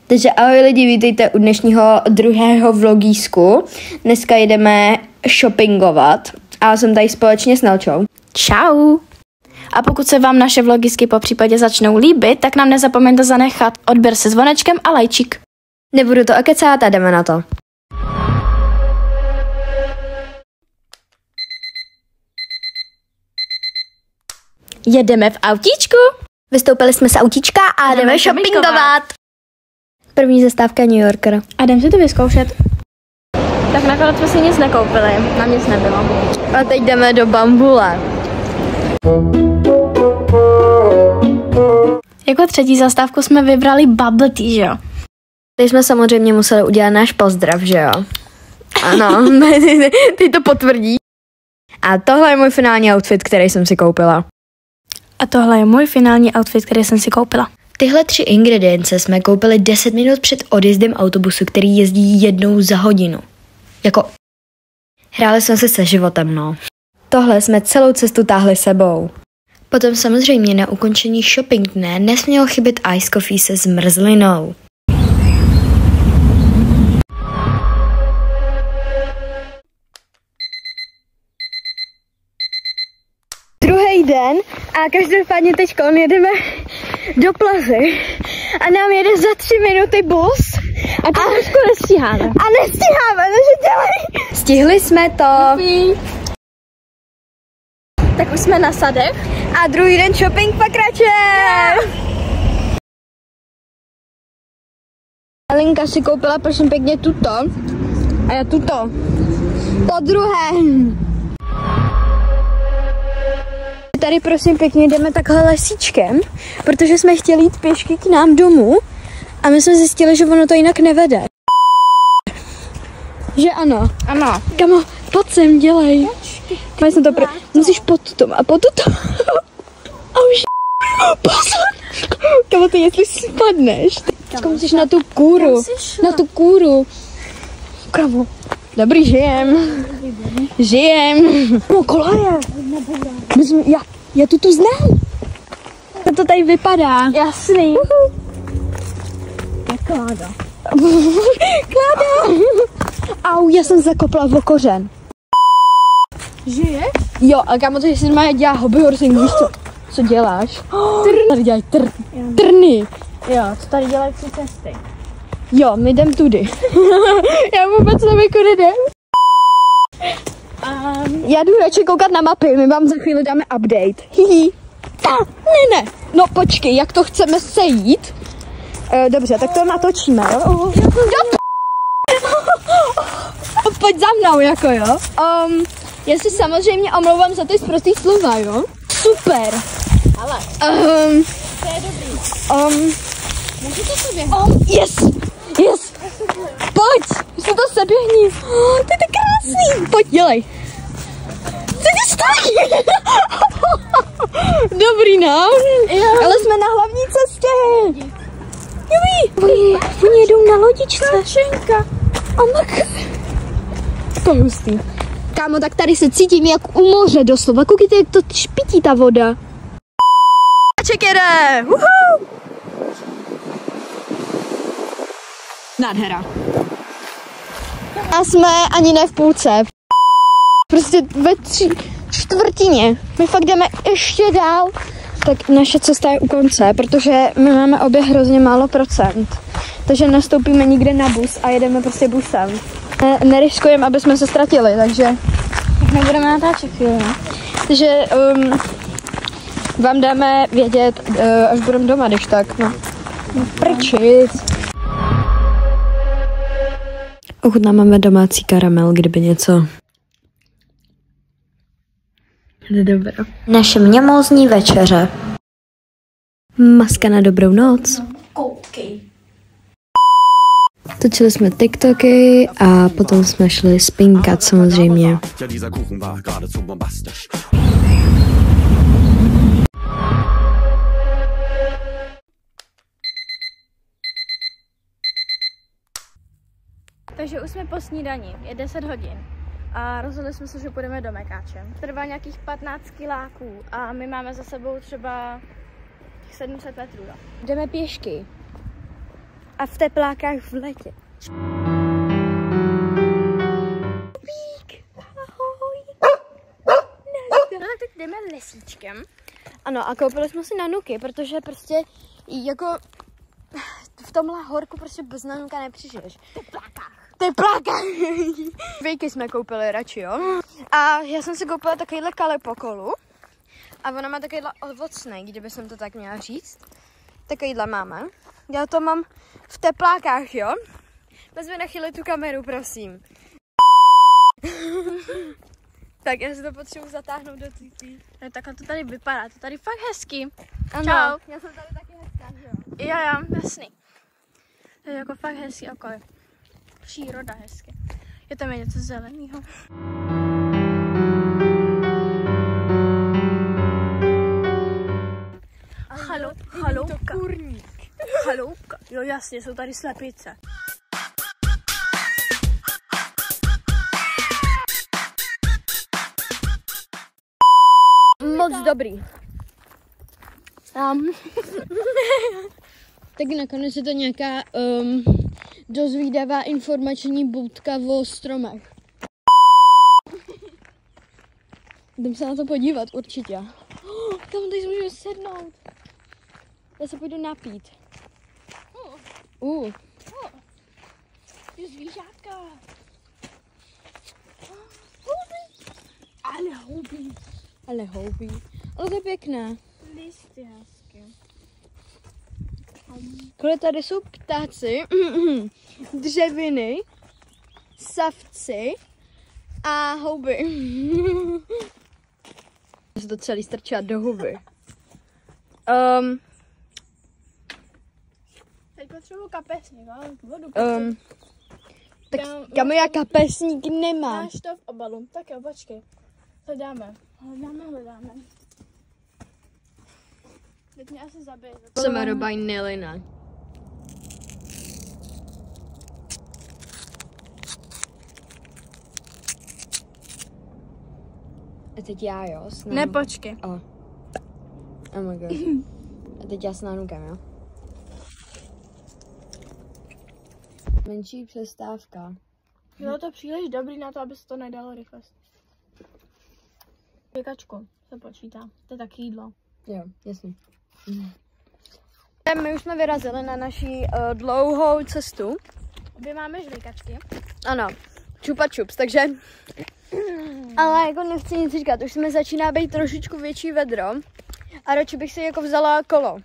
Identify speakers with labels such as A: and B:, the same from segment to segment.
A: Takže ahoj lidi, vítejte u dnešního druhého vlogísku. Dneska jdeme shoppingovat a jsem tady společně s Nelčou.
B: Čau! A pokud se vám naše vlogisky po případě začnou líbit, tak nám nezapomeňte zanechat odběr se zvonečkem a lajčík.
A: Nebudu to okecát a jdeme na to.
B: Jedeme v autíčku.
A: Vystoupili jsme z autíčka a jdeme shoppingovat. První zastávka New Yorker.
B: A jdeme si to vyzkoušet. Tak nakonec jsme si nic nekoupili, nám nic nebylo.
A: A teď jdeme do Bambule.
B: Jako třetí zastávku jsme vybrali bubble tea, že jo?
A: Teď jsme samozřejmě museli udělat náš pozdrav, že jo? Ano, ty to potvrdí. A tohle je můj finální outfit, který jsem si koupila.
B: A tohle je můj finální outfit, který jsem si koupila.
A: Tyhle 3 ingredience jsme koupili 10 minut před odjezdem autobusu, který jezdí 1 za hodinu. Jako, hráli jsme si se životem, no. Tohle jsme celou cestu táhli sebou. Potom samozřejmě na ukončení shopping dne nesmělo chybět ice coffee se zmrzlinou. Druhý den a každopádně teď jedeme do Plazy a nám jede za 3 minuty bus a trošku nestíháme. A nestíháme, takže dělej. Stihli jsme to.
B: Tak už jsme na sadech.
A: A druhý den shopping pokračuje. Alinka si koupila prosím pěkně tuto a já tuto. Po druhé. Tady prosím pěkně jdeme takhle lesíčkem, protože jsme chtěli jít pěšky k nám domů a my jsme zjistili, že ono to jinak nevede. Že ano?
B: Ano.
A: Kamo, pojď sem, dělej. Musíš pod tom a pod tom. A už pozor. Kamo, ty jestli spadneš. Kamo, musíš na tu kůru. Na tu kůru. Kamo. Dobrý, žijem. No, koleje. Já tu znám. Jak to tady vypadá.
B: Jasný. Jak kláda.
A: Kláda. Au, já jsem zakopla v kořen.
B: Žije?
A: Jo, a kámo, to jestli má dělá hobby horsing, víš co děláš? Tady dělají trny.
B: Jo, to tady dělají 3 cesty.
A: Jo, my jdem tudy. Já vůbec nevím, kudy jdem. Já jdu radši koukat na mapy, my vám za chvíli dáme update. Hihi. Ne. No počkej, jak to chceme sejít? Dobře, tak to natočíme, jo? Pojď za mnou, jako jo? Já si samozřejmě omlouvám za ty sprostý slova, jo? Super.
B: Ale. To je dobrý. Můžu to sobě?
A: Yes. Pojď, si to seběhni. Ty jsi krásný. Pojď, dělej. Co ti stojí? Dobrý, no. Ale jsme na hlavní cestě. Oni jedou na lodičce.
B: Čenka.
A: To je hustý. Kámo, tak tady se cítím jak u moře doslova. Koukejte, jak to špití ta voda. Ček jede. Nádhera. A jsme ani ne v půlce. Prostě ve 3/4. My fakt jdeme ještě dál. Tak naše cesta je u konce, protože my máme obě hrozně málo procent. Takže nastoupíme nikde na bus a jedeme prostě busem. Neriskujeme, aby jsme se ztratili, takže
B: Nebudeme natáčet chvíli, ne?
A: Takže vám dáme vědět, až budeme doma, když tak, no. Prčit. Ochutnáváme domácí karamel, kdyby něco. Dobré. Naše mňamózní večeře. Maska na dobrou noc.
B: Koukej.
A: Točili jsme TikToky a potom jsme šli spinkat samozřejmě.
B: Takže už jsme po snídani, je 10 hodin a rozhodli jsme se, že půjdeme do Mekáče. Trvá nějakých 15 kiláků a my máme za sebou třeba 700 metrů.
A: Jdeme pěšky. a v teplákách v letě. Ahoj.
B: No tak teď jdeme lesíčkem.
A: Ano, a koupili jsme si nanuky, protože prostě jako v tomhle horku prostě bez nanuka nepřižiješ. Teplákách. Vejky jsme koupili radši, jo. A já jsem si koupila takovýhle kalepokolu. A ona má takovýhle ovocnej, kdyby jsem to tak měla říct. Takovýhle máme. Já to mám v teplákách, jo. Vezmi na chvíli tu kameru, prosím. Tak já si to potřebuji zatáhnout do títí.
B: No, takhle to tady vypadá, to tady fakt hezky.
A: Ano.
B: Čau.
A: Já jsem tady taky hezká, že jo.
B: Jo, jasný. To je jako fakt hezký okolí. Příroda hezky. Je tam něco zeleného. Chaloupka.
A: Kurník.
B: Chaloupka. Jo, jasně, jsou tady slepice.
A: Moc dobrý. Tak nakonec je to nějaká dozvídavá informační budka o stromech. Jdem se na to podívat, určitě. Tam tady můžeme sednout. Já se půjdu napít.
B: Je zvířátka.
A: Ale houby. Ale to je pěkné.
B: Listy hezky.
A: Kole tady jsou ptáci, dřeviny, savci a houby. Já se to celý strčila do huby.
B: Teď potřebuji kapesník, ale vodu
A: Tak kamo, já kapesník nemám.
B: máš to v obalu. Tak jo, počkej. Hledáme. Teď mě asi zabije.
A: Chceme robaj Nilina. A teď já, jo?
B: Ne, počkej.
A: Oh my god. A teď já s nánukem, jo? Menší přestávka.
B: Bylo to příliš dobrý na to, aby se to nedalo rychle. Pěkačko se počítá. To je taky jídlo.
A: Jo, jasně. My už jsme vyrazili na naší dlouhou cestu.
B: Obě máme žvejkačky.
A: Ano, čupa čups, takže... Ale jako nechci nic říkat, už jsme začíná být trošičku větší vedro. A radši bych si jako vzala kolo.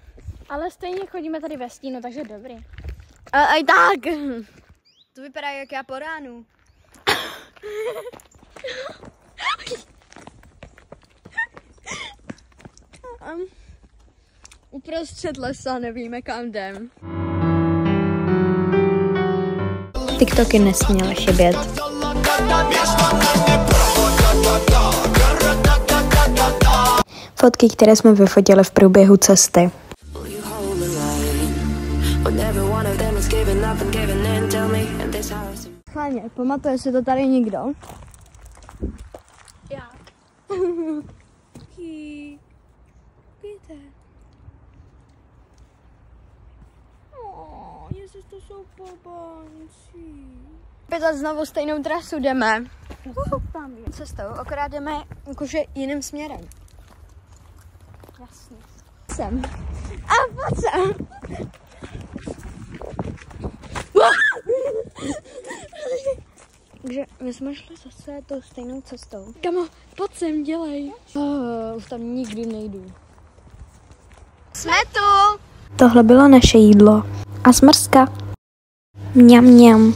B: Ale stejně chodíme tady ve stínu, takže dobrý.
A: A i tak! To vypadá jak já po ránu. Uprostřed lesa nevíme kam jdem.
C: TikToky nesměly chybět. Fotky, které jsme vyfotili v průběhu cesty.
A: Fajně, pamatuje si to tady nikdo?
B: Já.
A: Víte. Ježiš, to jsou pobanci. Opět znovu stejnou trasu jdeme. Cestou, akorát jdeme jakože jiným směrem.
B: Jasně.
A: Sem. A pojď sem. Takže my jsme šli zase tou stejnou cestou. Kamo, pojď sem, dělej. Už tam nikdy nejdu. Jsme tu!
C: Tohle bylo naše jídlo. A smrska. Mňam mňam.